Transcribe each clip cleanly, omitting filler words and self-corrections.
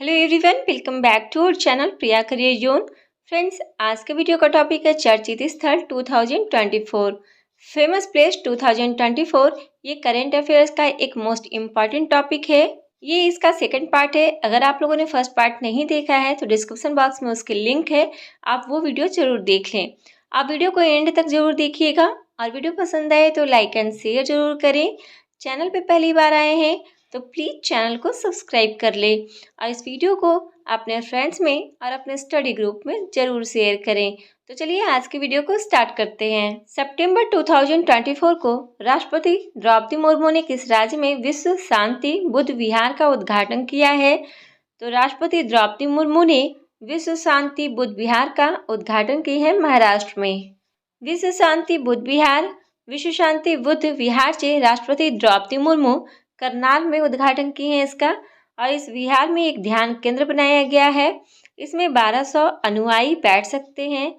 Hello everyone, welcome back to our channel Priya career zone. Friends, आज के video का topic है चर्चित स्थल 2024, फेमस प्लेस 2024। ये करेंट अफेयर्स का एक मोस्ट इम्पॉर्टेंट टॉपिक है। ये इसका सेकंड पार्ट है। अगर आप लोगों ने फर्स्ट पार्ट नहीं देखा है तो डिस्क्रिप्शन बॉक्स में उसके लिंक है, आप वो वीडियो जरूर देख लें। आप वीडियो को एंड तक जरूर देखिएगा और वीडियो पसंद आए तो लाइक एंड शेयर जरूर करें। चैनल पे पहली बार आए हैं तो प्लीज़ चैनल को सब्सक्राइब कर ले और इस वीडियो को अपने फ्रेंड्स में और अपने स्टडी ग्रुप में ज़रूर शेयर करें। तो चलिए आज की वीडियो को स्टार्ट करते हैं। सितंबर 2024 को राष्ट्रपति द्रौपदी मुर्मू ने किस राज्य में विश्व शांति बुद्ध विहार का उद्घाटन किया है? तो राष्ट्रपति द्रौपदी मुर्मू ने विश्व शांति बुद्ध विहार का उद्घाटन की है महाराष्ट्र में। विश्व शांति बुद्ध विहार विश्व शांति बुद्ध विहार से राष्ट्रपति द्रौपदी मुर्मू करनाल में उद्घाटन किए हैं इसका। और इस विहार में एक ध्यान केंद्र बनाया गया है। इसमें 1200 अनुयायी बैठ सकते हैं।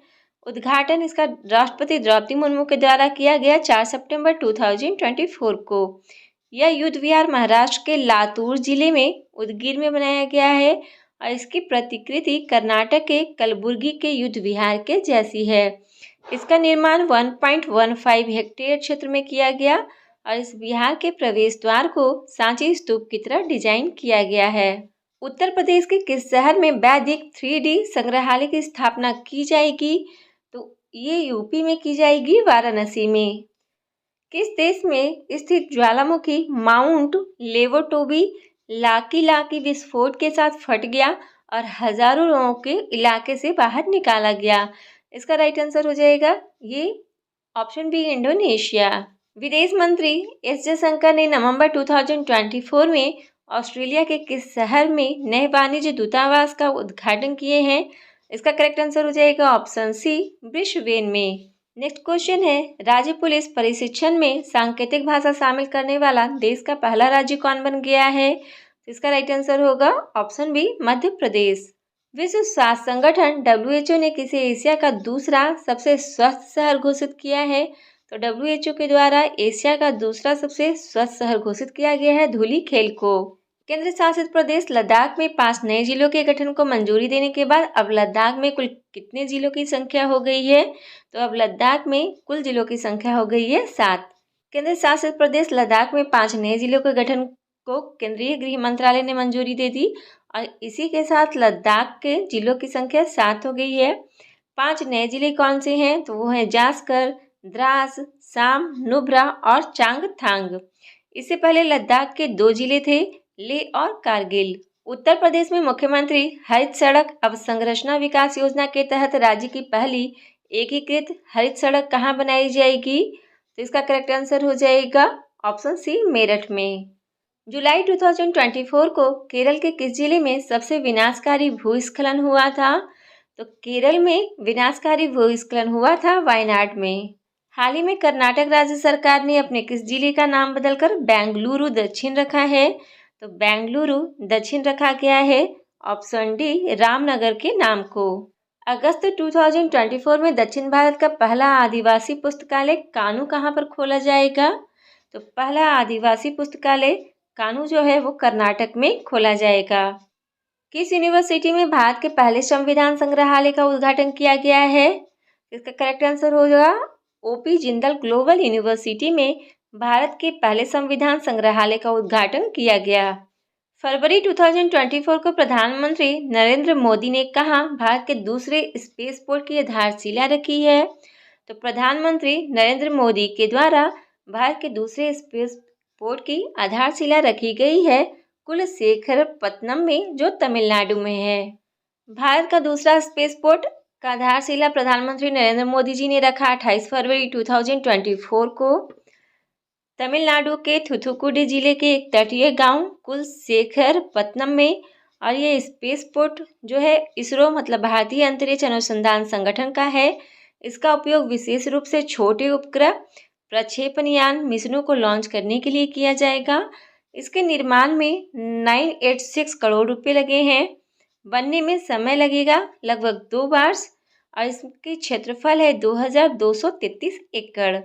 उद्घाटन इसका राष्ट्रपति द्रौपदी मुर्मू के द्वारा किया गया 4 सितंबर 2024 को। यह युद्ध विहार महाराष्ट्र के लातूर जिले में उदगीर में बनाया गया है और इसकी प्रतिकृति कर्नाटक के कलबुर्गी के युद्ध विहार के जैसी है। इसका निर्माण 1.15 हेक्टेयर क्षेत्र में किया गया और इस विहार के प्रवेश द्वार को सांची स्तूप की तरह डिजाइन किया गया है। उत्तर प्रदेश के किस शहर में वैदिक 3D संग्रहालय की स्थापना की जाएगी? तो ये यूपी में की जाएगी, वाराणसी में। किस देश में स्थित ज्वालामुखी माउंट लेवोटोबी लाकी लाकी विस्फोट के साथ फट गया और हजारों लोगों के इलाके से बाहर निकाला गया? इसका राइट आंसर हो जाएगा ये ऑप्शन बी, इंडोनेशिया। विदेश मंत्री एस जयशंकर ने नवंबर 2024 में ऑस्ट्रेलिया के किस शहर में नए वाणिज्य दूतावास का उद्घाटन किए हैं? इसका करेक्ट आंसर हो जाएगा ऑप्शन सी, ब्रिस्बेन में। नेक्स्ट क्वेश्चन है, राज्य पुलिस प्रशिक्षण में सांकेतिक भाषा शामिल करने वाला देश का पहला राज्य कौन बन गया है? इसका राइट आंसर होगा ऑप्शन बी, मध्य प्रदेश। विश्व स्वास्थ्य संगठन WHO ने किसे एशिया का दूसरा सबसे स्वस्थ शहर घोषित किया है? तो WHO के द्वारा एशिया का दूसरा सबसे स्वस्थ शहर घोषित किया गया है धुलीखेल को। केंद्र शासित प्रदेश लद्दाख में 5 नए जिलों के गठन को मंजूरी देने के बाद अब लद्दाख में कुल कितने जिलों की संख्या हो गई है? तो अब लद्दाख में कुल जिलों की संख्या हो गई है 7। केंद्र शासित प्रदेश लद्दाख में 5 नए जिलों के गठन को केंद्रीय गृह मंत्रालय ने मंजूरी दे दी और इसी के साथ लद्दाख के जिलों की संख्या 7 हो गई है। 5 नए जिले कौन से हैं? तो वो हैं जास्कर, द्रास, साम, नुब्रा और चांगथांग। इससे पहले लद्दाख के 2 जिले थे, लेह और कारगिल। उत्तर प्रदेश में मुख्यमंत्री हरित सड़क अवसंरचना विकास योजना के तहत राज्य की पहली एकीकृत हरित सड़क कहाँ बनाई जाएगी? तो इसका करेक्ट आंसर हो जाएगा ऑप्शन सी, मेरठ में। जुलाई 2024 को केरल के किस जिले में सबसे विनाशकारी भूस्खलन हुआ था? तो केरल में विनाशकारी भूस्खलन हुआ था वायनाड में। हाल ही में कर्नाटक राज्य सरकार ने अपने किस जिले का नाम बदलकर बेंगलुरु दक्षिण रखा है? तो बेंगलुरु दक्षिण रखा गया है ऑप्शन डी, रामनगर के नाम को। अगस्त 2024 में दक्षिण भारत का पहला आदिवासी पुस्तकालय कानू कहाँ पर खोला जाएगा? तो पहला आदिवासी पुस्तकालय कानू जो है वो कर्नाटक में खोला जाएगा। किस यूनिवर्सिटी में भारत के पहले संविधान संग्रहालय का उद्घाटन किया गया है? इसका करेक्ट आंसर हो जाएगा OP जिंदल ग्लोबल यूनिवर्सिटी में भारत के पहले संविधान संग्रहालय का उद्घाटन किया गया। फरवरी 2024 को प्रधानमंत्री नरेंद्र मोदी ने कहा भारत के दूसरे स्पेसपोर्ट की आधारशिला रखी है? तो प्रधानमंत्री नरेंद्र मोदी के द्वारा भारत के दूसरे स्पेसपोर्ट की आधारशिला रखी गई है कुलशेखरपत्तनम में, जो तमिलनाडु में है। भारत का दूसरा स्पेसपोर्ट का आधारशिला प्रधानमंत्री नरेंद्र मोदी जी ने रखा 28 फरवरी 2024 को तमिलनाडु के थूथुकुडी जिले के एक तटीय गांव कुलशेखरपत्तनम में। और ये स्पेसपोर्ट जो है इसरो मतलब भारतीय अंतरिक्ष अनुसंधान संगठन का है। इसका उपयोग विशेष रूप से छोटे उपग्रह प्रक्षेपण यान मिशनों को लॉन्च करने के लिए किया जाएगा। इसके निर्माण में 986 करोड़ रुपए लगे हैं। बनने में समय लगेगा लगभग 2 वर्ष और इसकी क्षेत्रफल है 2233 एकड़।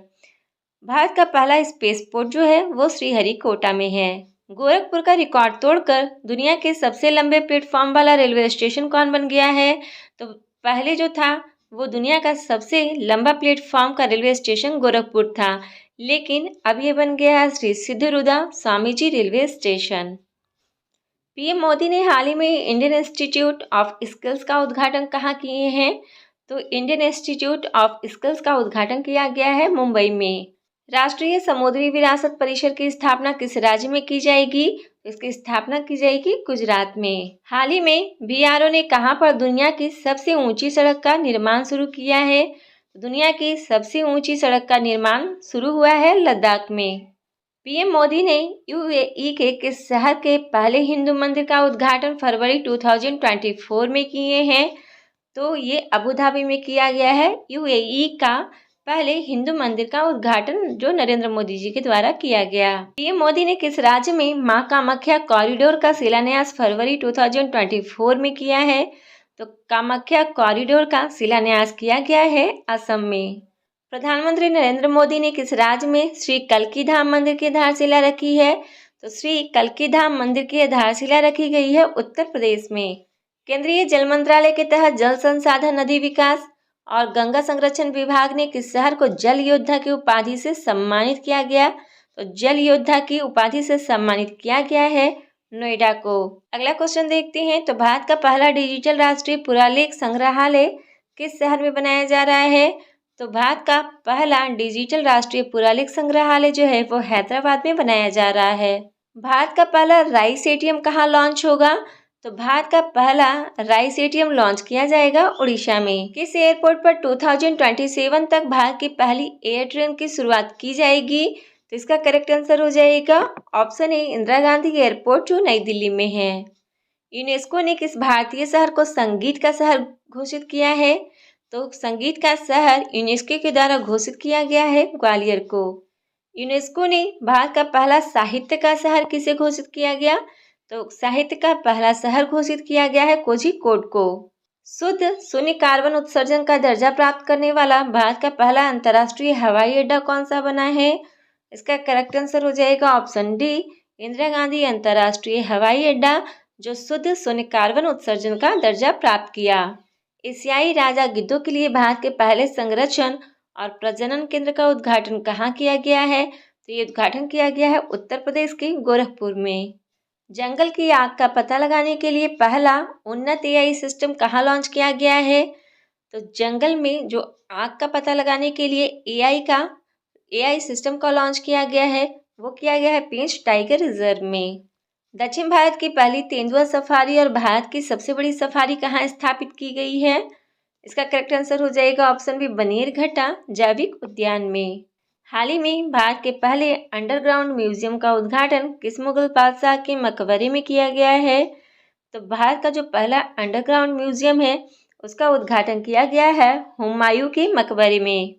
भारत का पहला स्पेसपोर्ट जो है वो श्रीहरिकोटा में है। गोरखपुर का रिकॉर्ड तोड़कर दुनिया के सबसे लंबे प्लेटफॉर्म वाला रेलवे स्टेशन कौन बन गया है? तो पहले जो था वो दुनिया का सबसे लंबा प्लेटफॉर्म का रेलवे स्टेशन गोरखपुर था, लेकिन अब ये बन गया है श्री सिद्धरूदा स्वामीजी रेलवे स्टेशन। पीएम मोदी ने हाल ही में इंडियन इंस्टीट्यूट ऑफ स्किल्स का उद्घाटन कहाँ किए हैं? तो इंडियन इंस्टीट्यूट ऑफ स्किल्स का उद्घाटन किया गया है मुंबई में। राष्ट्रीय समुद्री विरासत परिषद की स्थापना किस राज्य में की जाएगी? इसकी स्थापना की जाएगी गुजरात में। हाल ही में बीआरओ ने कहां पर दुनिया की सबसे ऊंची सड़क का निर्माण शुरू किया है? दुनिया की सबसे ऊंची सड़क का निर्माण शुरू हुआ है लद्दाख में। पीएम मोदी ने यूएई के किस शहर के पहले हिंदू मंदिर का उद्घाटन फरवरी 2024 में किए हैं? तो ये अबू धाबी में किया गया है। यूएई का पहले हिंदू मंदिर का उद्घाटन जो नरेंद्र मोदी जी के द्वारा किया गया। पीएम मोदी ने किस राज्य में मां कामाख्या कॉरिडोर का शिलान्यास फरवरी 2024 में किया है? तो कामाख्या कॉरिडोर का शिलान्यास किया गया है असम में। प्रधानमंत्री नरेंद्र मोदी ने किस राज्य में श्री कल्की धाम मंदिर की आधारशिला रखी है? तो श्री कल्की धाम मंदिर की आधारशिला रखी गई है उत्तर प्रदेश में। केंद्रीय जल मंत्रालय के तहत जल संसाधन, नदी विकास और गंगा संरक्षण विभाग ने किस शहर को जल योद्धा की उपाधि से सम्मानित किया गया? तो जल योद्धा की उपाधि से सम्मानित किया गया है नोएडा को। अगला क्वेश्चन देखते हैं। तो भारत का पहला डिजिटल राष्ट्रीय पुरालेख संग्रहालय किस शहर में बनाया जा रहा है? तो भारत का पहला डिजिटल राष्ट्रीय पुरालेख संग्रहालय जो है वो हैदराबाद में बनाया जा रहा है। भारत का पहला राइस एटीएम कहाँ लॉन्च होगा? तो भारत का पहला राइस एटीएम लॉन्च किया जाएगा उड़ीसा में। किस एयरपोर्ट पर 2027 तक भारत की पहली एयर ट्रेन की शुरुआत की जाएगी? तो इसका करेक्ट आंसर हो जाएगा option A Indira Gandhi airport जो नई दिल्ली में है। यूनेस्को ने किस भारतीय शहर को संगीत का शहर घोषित किया है? तो संगीत का शहर यूनेस्को के द्वारा घोषित किया गया है ग्वालियर को। यूनेस्को ने भारत का पहला साहित्य का शहर किसे घोषित किया गया? तो साहित्य का पहला शहर घोषित किया गया है कोझिकोड को। शुद्ध शून्य कार्बन उत्सर्जन का दर्जा प्राप्त करने वाला भारत का पहला अंतर्राष्ट्रीय हवाई अड्डा कौन सा बना है? इसका करेक्ट आंसर हो जाएगा ऑप्शन डी इंदिरा गांधी अंतर्राष्ट्रीय हवाई अड्डा जो शुद्ध शून्य कार्बन उत्सर्जन का दर्जा प्राप्त किया। एशियाई राजा गिद्धों के लिए भारत के पहले संरक्षण और प्रजनन केंद्र का उद्घाटन कहाँ किया गया है? तो ये उद्घाटन किया गया है उत्तर प्रदेश के गोरखपुर में। जंगल की आग का पता लगाने के लिए पहला उन्नत एआई सिस्टम कहाँ लॉन्च किया गया है? तो जंगल में जो आग का पता लगाने के लिए एआई सिस्टम का लॉन्च किया गया है वो किया गया है पेंच टाइगर रिजर्व में। दक्षिण भारत की पहली तेंदुआ सफारी और भारत की सबसे बड़ी सफारी कहाँ स्थापित की गई है? इसका करेक्ट आंसर हो जाएगा ऑप्शन बी बनेरघट्टा जैविक उद्यान में। हाल ही में भारत के पहले अंडरग्राउंड म्यूजियम का उद्घाटन किस मुगल बादशाह के मकबरे में किया गया है? तो भारत का जो पहला अंडरग्राउंड म्यूजियम है उसका उद्घाटन किया गया है हुमायूं के मकबरे में।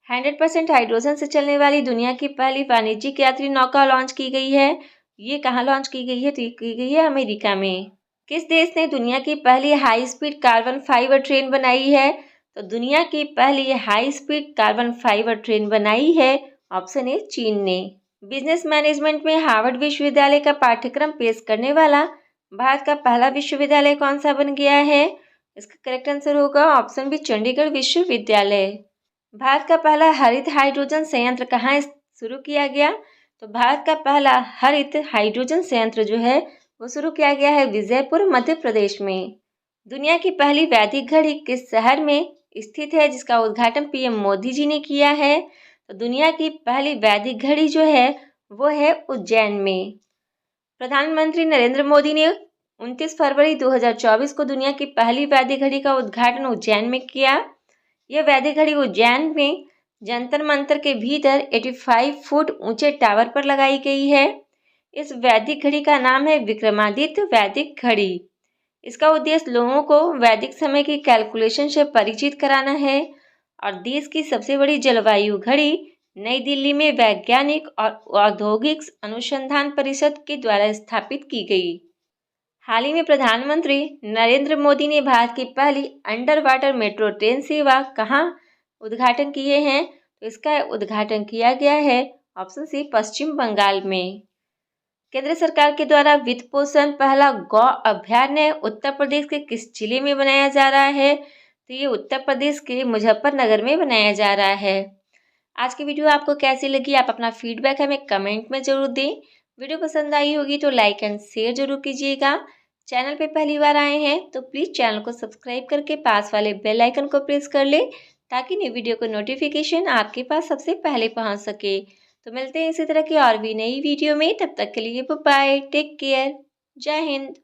100% हाइड्रोजन से चलने वाली दुनिया की पहली वाणिज्यिक यात्री नौका लॉन्च की गई है। ये कहाँ लॉन्च की गई है? तो की गई है अमेरिका में। किस देश ने दुनिया की पहली high speed carbon fibre train बनाई है? तो दुनिया की पहली high speed carbon fibre train बनाई है ऑप्शन ए चीन ने। बिजनेस मैनेजमेंट में हार्वर्ड विश्वविद्यालय का पाठ्यक्रम पेश करने वाला भारत का पहला विश्वविद्यालय कौन सा बन गया है? इसका करेक्ट आंसर होगा ऑप्शन बी चंडीगढ़ विश्वविद्यालय। भारत का पहला हरित हाइड्रोजन संयंत्र कहाँ शुरू किया गया? तो भारत का पहला हरित हाइड्रोजन संयंत्र जो है वो शुरू किया गया है विजयपुर मध्य प्रदेश में। दुनिया की पहली वैदिक घड़ी किस शहर में स्थित है जिसका उद्घाटन पीएम मोदी जी ने किया है? तो दुनिया की पहली वैदिक घड़ी जो है वो है उज्जैन में। प्रधानमंत्री नरेंद्र मोदी ने 29 फरवरी 2024 को दुनिया की पहली वैदिक घड़ी का उद्घाटन उज्जैन में किया। यह वैदिक घड़ी उज्जैन में जंतर मंतर के भीतर 85 फुट ऊंचे टावर पर लगाई गई है। इस वैदिक घड़ी का नाम है विक्रमादित्य वैदिक घड़ी। इसका उद्देश्य लोगों को वैदिक समय की कैलकुलेशन से परिचित कराना है और देश की सबसे बड़ी जलवायु घड़ी नई दिल्ली में वैज्ञानिक और औद्योगिक अनुसंधान परिषद के द्वारा स्थापित की गई। हाल ही में प्रधानमंत्री नरेंद्र मोदी ने भारत की पहली अंडर वाटर मेट्रो ट्रेन सेवा कहाँ उद्घाटन किए हैं? तो इसका उद्घाटन किया गया है ऑप्शन सी पश्चिम बंगाल में। केंद्र सरकार के द्वारा वित्त पोषण पहला गौ अभयारण्य उत्तर प्रदेश के किस जिले में बनाया जा रहा है? तो ये उत्तर प्रदेश के मुजफ्फरनगर में बनाया जा रहा है। आज की वीडियो आपको कैसी लगी? आप अपना फीडबैक हमें कमेंट में जरूर दें। वीडियो पसंद आई होगी तो लाइक एंड शेयर जरूर कीजिएगा। चैनल पे पहली बार आए हैं तो प्लीज़ चैनल को सब्सक्राइब करके पास वाले बेल आइकन को प्रेस कर ले, ताकि न्यू वीडियो को नोटिफिकेशन आपके पास सबसे पहले पहुंच सके। तो मिलते हैं इसी तरह की और भी नई वीडियो में, तब तक के लिए बाय बाय, टेक केयर, जय हिंद।